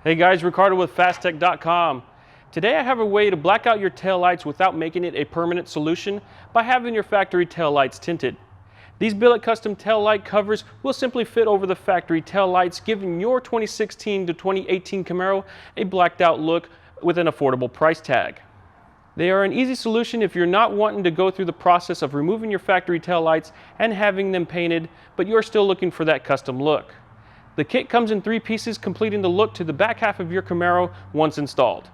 Hey guys, Ricardo with Phastek.com. Today I have a way to black out your tail lights without making it a permanent solution by having your factory tail lights tinted. These billet custom tail light covers will simply fit over the factory tail lights, giving your 2016 to 2018 Camaro a blacked out look with an affordable price tag. They are an easy solution if you're not wanting to go through the process of removing your factory tail lights and having them painted, but you're still looking for that custom look. The kit comes in 3 pieces, completing the look to the back half of your Camaro once installed.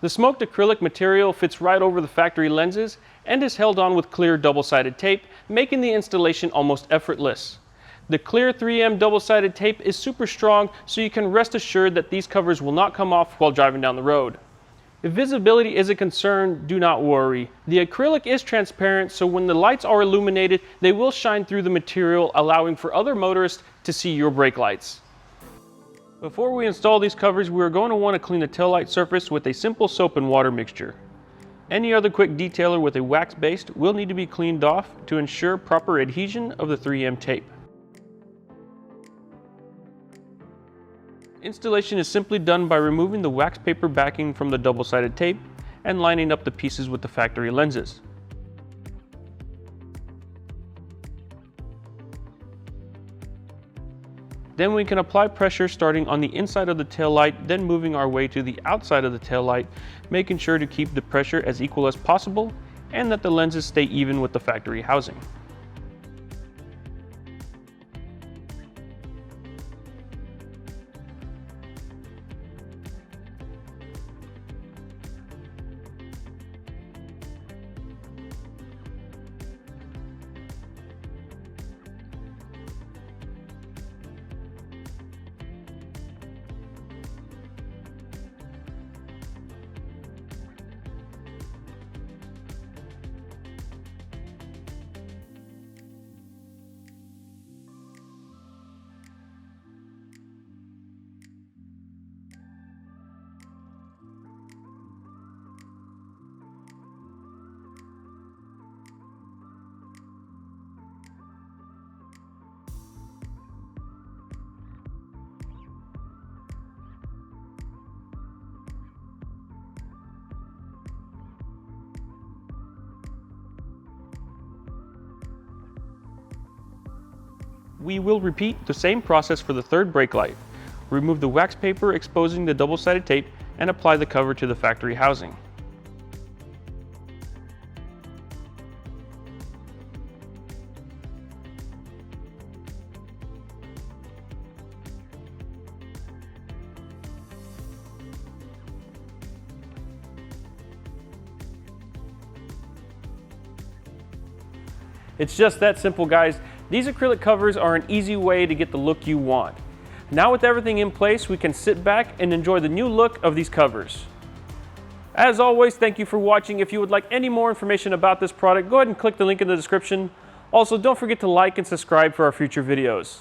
The smoked acrylic material fits right over the factory lenses and is held on with clear double-sided tape, making the installation almost effortless. The clear 3M double-sided tape is super strong, so you can rest assured that these covers will not come off while driving down the road. If visibility is a concern, do not worry. The acrylic is transparent, so when the lights are illuminated, they will shine through the material, allowing for other motorists to see your brake lights. Before we install these covers, we are going to want to clean the taillight surface with a simple soap and water mixture. Any other quick detailer with a wax base will need to be cleaned off to ensure proper adhesion of the 3M tape. Installation is simply done by removing the wax paper backing from the double-sided tape and lining up the pieces with the factory lenses. Then we can apply pressure starting on the inside of the tail light, then moving our way to the outside of the tail light, making sure to keep the pressure as equal as possible and that the lenses stay even with the factory housing. We will repeat the same process for the third brake light. Remove the wax paper exposing the double-sided tape and apply the cover to the factory housing. It's just that simple, guys. These acrylic covers are an easy way to get the look you want. Now with everything in place, we can sit back and enjoy the new look of these covers. As always, thank you for watching. If you would like any more information about this product, go ahead and click the link in the description. Also, don't forget to like and subscribe for our future videos.